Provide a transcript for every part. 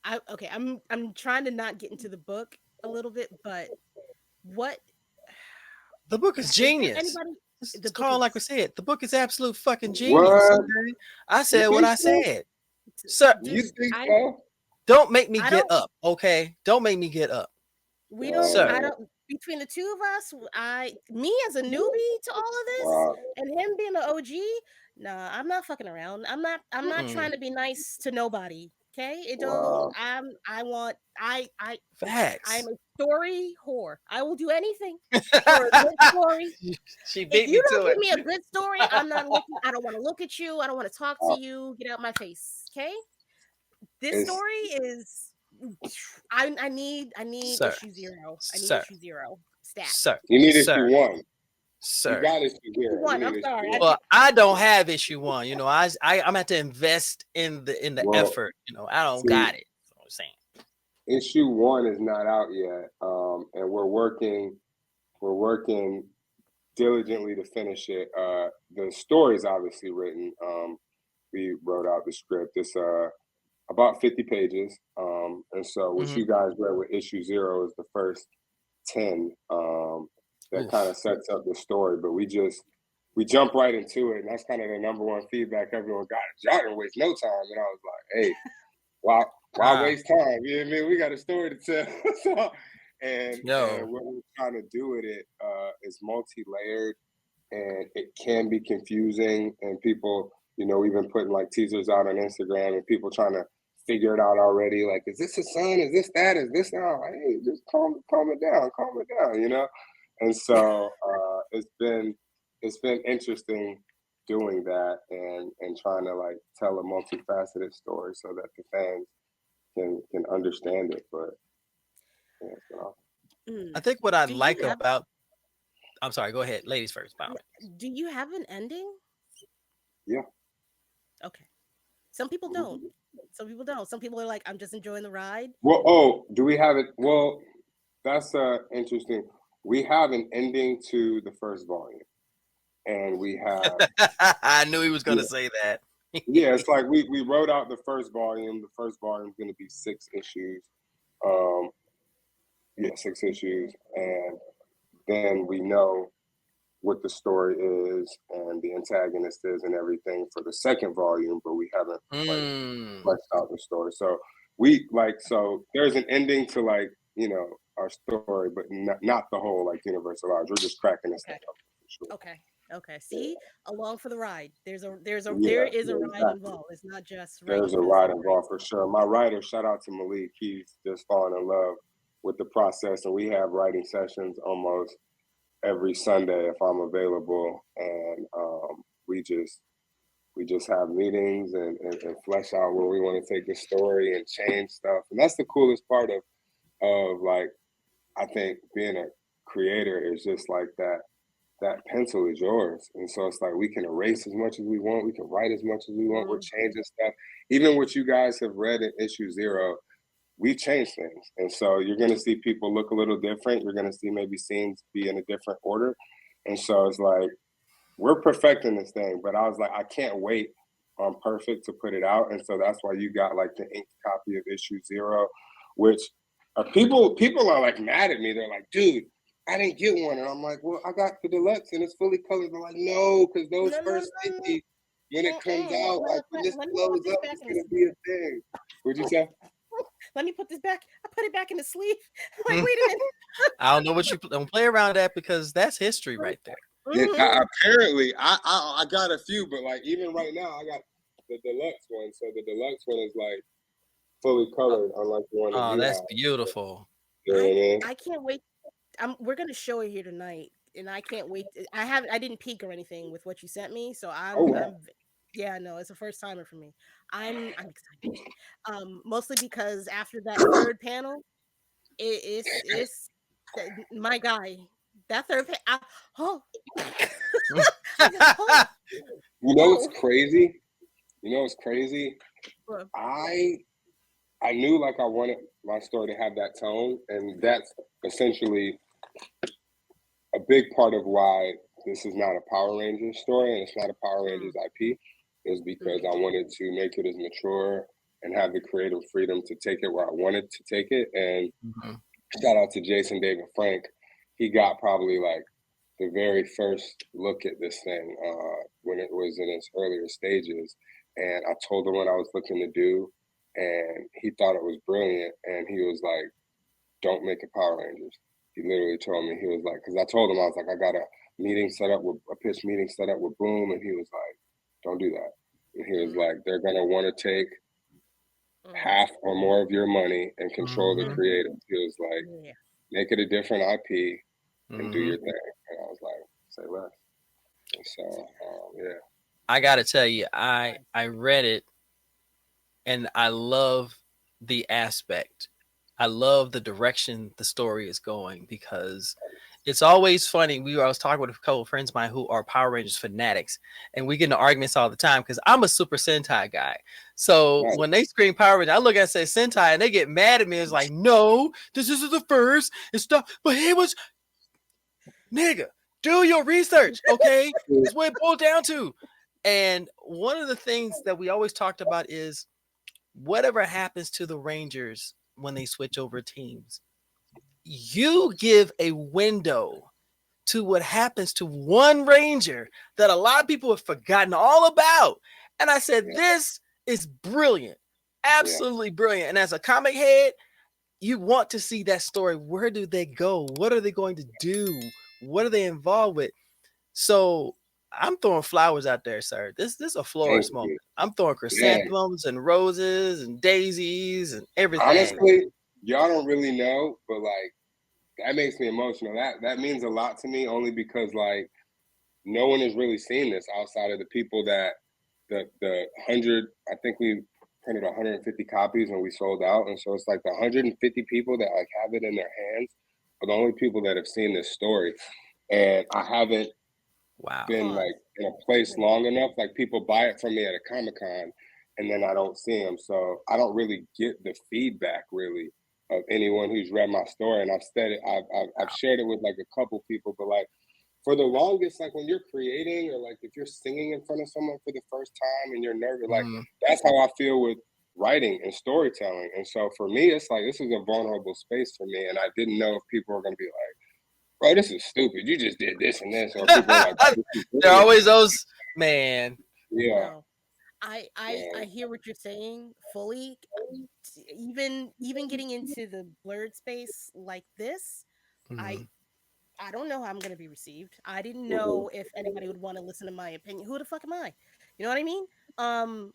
I'm trying to not get into the book a little bit, but what The book is is there genius. anybody? It's The book called like we is said. The book is absolute fucking genius. What? Okay? I You said what think I so? said. Sir, You dude. think I so? don't make me I get don't. up, okay? Don't make me get up. We don't. Sir. I Man. don't. Between the two of us, me as a newbie to all of this, Wow. and him being an OG. Nah, I'm not fucking around. I'm not Mm-mm. trying to be nice to nobody. Okay, it don't. Wow. I want. I am Facts. a story whore. I will do anything for a good story. She If beat you me don't to give it. me a good story, I'm not looking. I don't want to look at you. I don't want to talk to Wow. you. Get out my face. Okay. This It's story is. I need Sir. issue zero. I need Sir. issue zero stat. Sir. you need issue Sir. one. You Sir. got issue Issue zero. You one. need I'm issue sorry. one. Well, I don't have issue one. You know, I'm gonna have to invest in the Well, effort. You know, I don't see, got it. That's what I'm saying. issue one is not out yet, and we're working diligently to finish it. The story is obviously written. We wrote out the script. It's about 50 pages, and so what Hmm. you guys read with issue zero is the first 10. That kind of Oof. sets up the story, but we jump right into it, and that's kind of the number one feedback everyone got. Y'all didn't waste no time, and I was like, hey, why Ah, waste time? You know what I mean? We got a story to tell. So, and yo. what we're trying to do with it is multi-layered, and it can be confusing. And people, we've been putting like teasers out on Instagram, and people trying to figure it out already. Like, is this a son? Is this that? Is this now? Hey, just calm it down, calm it down. And so it's been interesting doing that and trying to like tell a multifaceted story so that the fans can understand it. But yeah, it's been awesome. I Mm. think what I Do you like have? about I'm sorry, go ahead. Ladies first, by all means. Do you have an ending? Yeah. Okay. Some people don't. Mhm. Some people don't. Some people are like, I'm just enjoying the ride. Well, oh, do we have it? Well, that's interesting. We have an ending to the first volume, and we have I knew he was gonna yeah, say that. yeah. It's like we wrote out the first volume. The first volume is going to be 6 issues. Um, yeah, 6 issues, and then we know what the story is and the antagonist is and everything for the second volume, but we haven't like Mm. fleshed out the story. So so there's an ending to like our story, but not the whole like universal odds. We're just cracking this thing Okay. up for sure. Okay. Okay. See, along for the ride. There Yeah, is a yeah, ride exactly. involved. It's not just writing There's a for the sake ride of writing. involved for sure. My writer, shout out to Malik, he's just fallen in love with the process, and we have writing sessions almost every Sunday if I'm available, and we just have meetings and flesh out where we want to take the story and change stuff, and that's the coolest part of like I think being a creator is just like that pencil is yours. And so it's like we can erase as much as we want, we can write as much as we want, we're Mm. changing stuff. Even what you guys have read in issue zero, we changed things. And so you're gonna see people look a little different. You're gonna see maybe scenes be in a different order. And so it's like we're perfecting this thing, but I was like, I can't wait on perfect to put it out. And so that's why you got like the inked copy of issue zero, which people are like mad at me. They're like, dude, I didn't get one. And I'm like, well, I got the deluxe and it's fully colored. They're like, no, because those No, no, first no, no. 50, when it comes out, like when this Let me blows put this up, back it's in the gonna be a thing. What'd you say? let me put this back. I put it back in the sleeve. Like, wait a minute. I don't know what you don't play around that because that's history right there. Yeah, Mm-hmm. apparently I got a few, but like even right now I got the deluxe one. So the deluxe one is like fully Oh, colored, unlike the one that oh, you that's have. beautiful. You know what I mean? I can't wait. We're gonna show it here tonight, and I can't wait. I didn't peek or anything with what you sent me, so Oh wow. yeah, no, it's a first timer for me. I'm excited. Mostly because after that third panel, it's my guy. That third oh, I said, You know what's oh, crazy? You know what's crazy? uh, I I knew like I wanted my story to have that tone, and that's essentially a big part of why this is not a Power Rangers story and it's not a Power mm, Rangers IP is because mm, I wanted to make it as mature and have the creative freedom to take it where I wanted to take it. And Mhm. shout out to Jason David Frank. He got probably like the very first look at this thing when it was in its earlier stages. And I told him what I was looking to do, and he thought it was brilliant. And he was like, "Don't make it Power Rangers." He literally told me, he was like, because I told him, I was like, I got a pitch meeting set up with Boom, and he was like, "Don't do that." And he was like, "They're gonna want to take half or more of your money and control the Mhm. creative." He was like, Yeah. "Make it a different IP and do your Mhm. thing." And I was like, "Say less." And so, yeah. I gotta tell you, I read it and I love the aspect. I love the direction the story is going because it's always funny. I was talking with a couple of friends of mine who are Power Rangers fanatics, and we get into arguments all the time because I'm a Super Sentai guy. So Right. when they scream Power Rangers, I look at say Sentai, and they get mad at me. It's like, no, this is the first and stuff. But he was nigga. Do your research, okay? That's what it boiled down to. And one of the things that we always talked about is whatever happens to the Rangers when they switch over teams, you give a window to what happens to one Ranger that a lot of people have forgotten all about. And I said, Yeah. this is brilliant, Yeah. absolutely brilliant. And as a comic head, you want to see that story. Where do they go? What are they going to do? What are they involved with? So I'm throwing flowers out there, sir. This is a Thank florist moment. you. I'm throwing Man, chrysanthemums and roses and daisies and everything. honestly, y'all don't really know, but like that makes me emotional. That means a lot to me only because like no one has really seen this outside of the people that the 100, I think we printed 150 copies and we sold out. And so it's like the 150 people that like have it in their hands are the only people that have seen this story. And I haven't Wow. been Pause. like in a place long enough. Like people buy it from me at a Comic-Con and then I don't see them. So I don't really get the feedback really of anyone who's read my story. And I've said it, I've shared it with like a couple people, but like for the longest, like when you're creating or like if you're singing in front of someone for the first time and you're nervous, like Mm. that's how I feel with writing and storytelling. And so for me, it's like this is a vulnerable space for me. And I didn't know if people were gonna be like, "Bro, this is stupid. You just did this and this," or people are like, "Oh, this is There are brilliant." always those, man. Yeah, No. I yeah. hear what you're saying fully. Even getting into the blurred space like this, I Mhm. I don't know how I'm gonna be received. I didn't Mm-hmm, know if anybody would want to listen to my opinion. Who the fuck am I? You know what I mean? Um,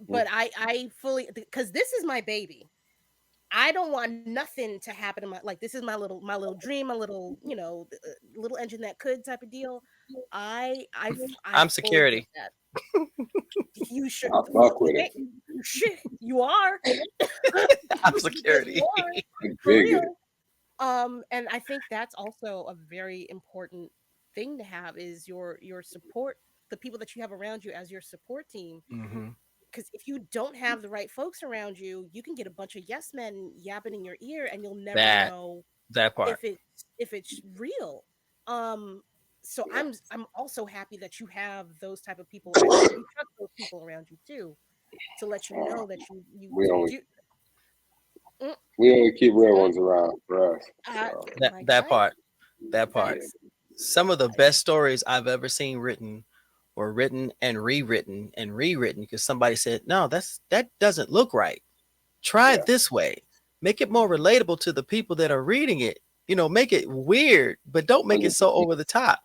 mm-hmm. but I fully, because this is my baby. I don't want nothing to happen to my, like, this is my little dream, my little, little engine that could type of deal. I I'm fully get security. that. You should I fuck with it. hey, shit, you are. I'm You security. are I for dig it. real. And I think that's also a very important thing to have is your support, the people that you have around you as your support team. Mhm. Because if you don't have the right folks around you, you can get a bunch of yes men yapping in your ear, and you'll never That know that part. if it's real. Um, so Yeah. I'm also happy that you have those type of people around you, and you trust those people around you too, to let you Uh, know that you we only do. Mm, we only keep real mm, ones around for us. So That my that guy, part. That part. facts. Some of the I, best stories I've ever seen written were written and rewritten because somebody said, "No, that doesn't look right. Try yeah, it this way. Make it more relatable to the people that are reading it. Make it weird, but don't make it so 100%. over the top."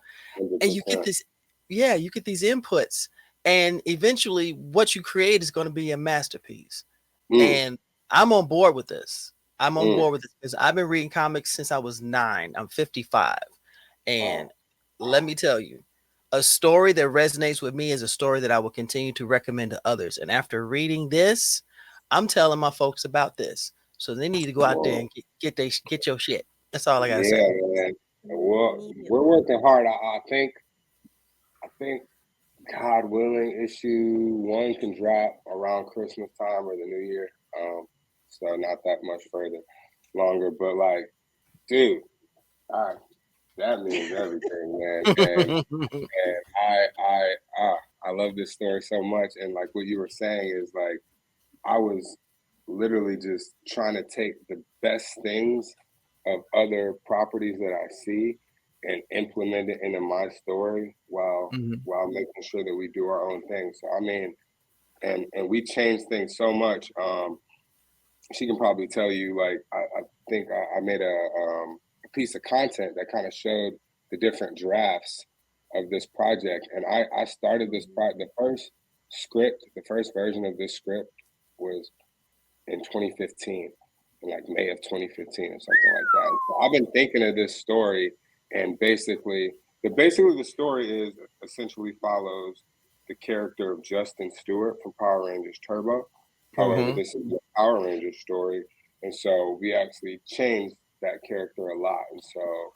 And you get 100%. this, yeah, you get these inputs, and eventually, what you create is going to be a masterpiece. Mm, And I'm on board with this. I'm on mm. board with this because I've been reading comics since I was 9. I'm 55. Wow. And let me tell you, a story that resonates with me is a story that I will continue to recommend to others. And after reading this, I'm telling my folks about this. So they need to go out there Well, and get your shit. That's all I gotta say. yeah, man. Well, we're immediately. working hard. I think God willing, issue one can drop around Christmas time or the New Year. So not that much further longer. But like, dude, I, that means everything, man. And I love this story so much. And like what you were saying is like I was literally just trying to take the best things of other properties that I see and implement it into my story while making sure that we do our own thing. So I mean, and we change things so much. She can probably tell you, like, I think I made a piece of content that kind of showed the different drafts of this project. And I started this the first script, the first version of this script was in 2015, in like May of 2015 or something like that. So I've been thinking of this story, and basically the story is essentially follows the character of Justin Stewart from Power Rangers Turbo. However, this is a Power Rangers story, and so we actually changed that character a lot. And so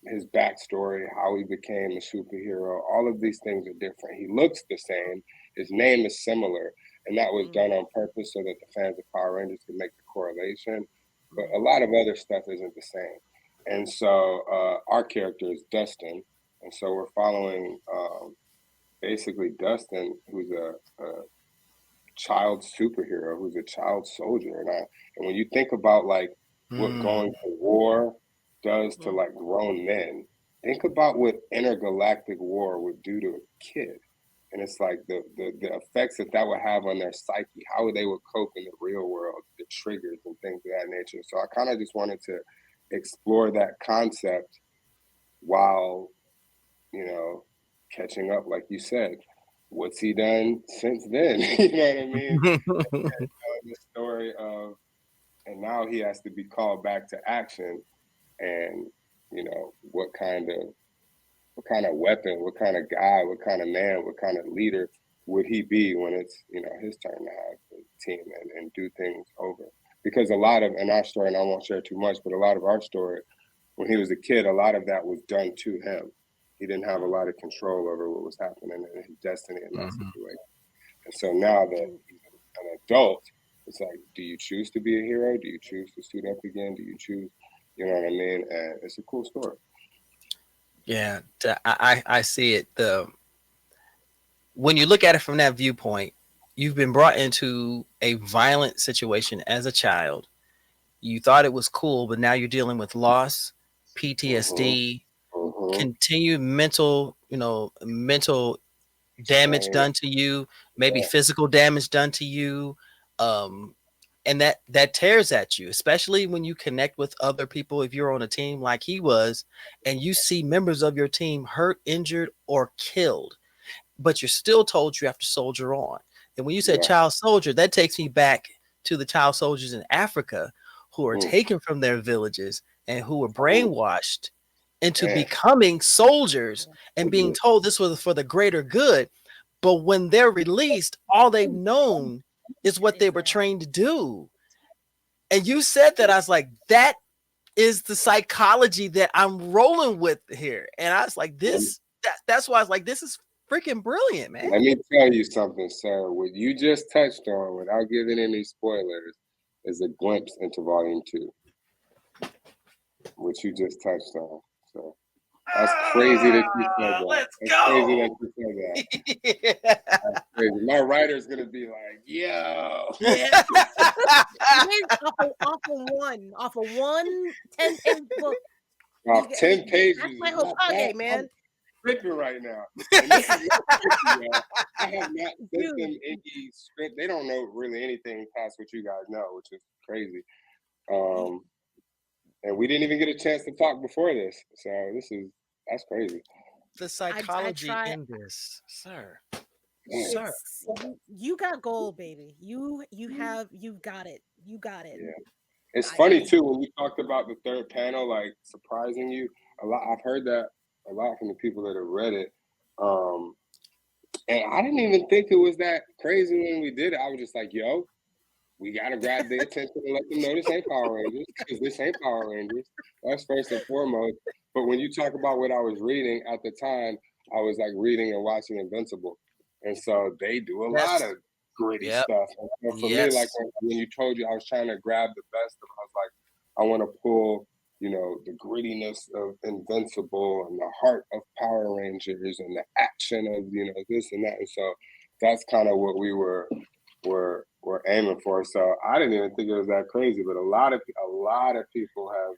his backstory, how he became a superhero, all of these things are different. He looks the same. His name is similar, and that was done on purpose so that the fans of Power Rangers could make the correlation. But a lot of other stuff isn't the same. And so our character is Dustin, and so we're following basically Dustin, who's a child superhero, who's a child soldier. And when you think about like what going to war does to like grown men, think about what intergalactic war would do to a kid. And it's like the effects that would have on their psyche, how they would cope in the real world, the triggers and things of that nature. So I kind of just wanted to explore that concept while, you know, catching up, like you said. What's he done since then? You know what I mean? The story of, and now he has to be called back to action, and you know what kind of weapon, what kind of guy, what kind of man, what kind of leader would he be when it's, you know, his turn to have the team and do things over? Because a lot of, in our story, and I won't share too much, but a lot of our story, when he was a kid, a lot of that was done to him. He didn't have a lot of control over what was happening in his destiny in that situation. And so now that he's an adult, it's like, do you choose to be a hero? Do you choose to suit up again? Do you choose, you know what I mean? And it's a cool story. Yeah, I see it. When you look at it from that viewpoint, you've been brought into a violent situation as a child. You thought it was cool, but now you're dealing with loss, PTSD, continued mental damage done to you, maybe physical damage done to you. And that tears at you, especially when you connect with other people. If you're on a team like he was, and you see members of your team hurt, injured, or killed, but you're still told you have to soldier on. And when you said child soldier, that takes me back to the child soldiers in Africa who are taken from their villages and who were brainwashed into becoming soldiers and being told this was for the greater good. But when they're released, all they've known is what they were trained to do. And you said that, I was like, that is the psychology that I'm rolling with here. And I was like, that's why I was like, this is freaking brilliant, man. Let me tell you something, sir. What you just touched on, without giving any spoilers, is a glimpse into volume 2, which you just touched on. So that's crazy that you said that. Let's that's go. Crazy that you said that. That's crazy. My writer's gonna be like, yo. Yeah. off of one 10-page book. Off 10 pages. That's my Hokage, man. Tripping right now. And this is tricky, I have not sent them any script. They don't know really anything past what you guys know, which is crazy. And we didn't even get a chance to talk before this. So that's crazy. The psychology in this, sir. Sir. You got gold, baby. You've got it. You got it. Yeah. It's funny too when we talked about the third panel, like surprising you. I've heard that a lot from the people that have read it. And I didn't even think it was that crazy when we did it. I was just like, yo, we gotta grab their attention and let them know this ain't Power Rangers, because this ain't Power Rangers. That's first and foremost. But when you talk about what I was reading at the time, I was like reading and watching Invincible. And so they do a lot of gritty stuff. And so for me, like when you told you I was trying to grab the best of, I was like, I want to pull, you know, the grittiness of Invincible and the heart of Power Rangers and the action of, you know, this and that. And so that's kind of what we were we're aiming for. So I didn't even think it was that crazy, but a lot of people have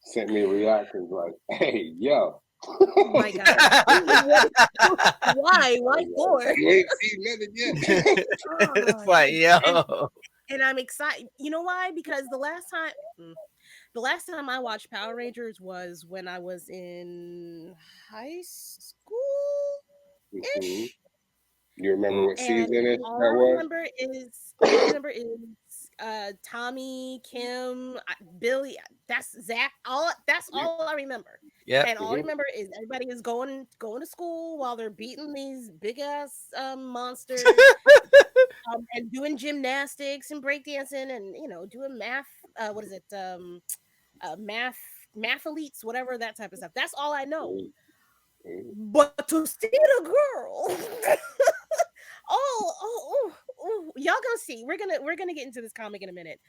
sent me reactions like, "Hey, yo." My God. Why? Why for? You ain't seen nothing yet. It's God. like, And yo. and I'm excited. You know why? Because the last time I watched Power Rangers was when I was in high school Hmm. ish. You remember what And season that all I was? remember is all I remember is Tommy, Kim, Billy, that's Zach. That's Yeah. all I remember. And Yep. all I Hmm. remember is everybody is going to school while they're beating these big ass monsters, and doing gymnastics and breakdancing and doing math. What is it? Math elites, whatever that type of stuff. That's all I know. But to see the girl, oh, y'all gonna see. We're gonna get into this comic in a minute.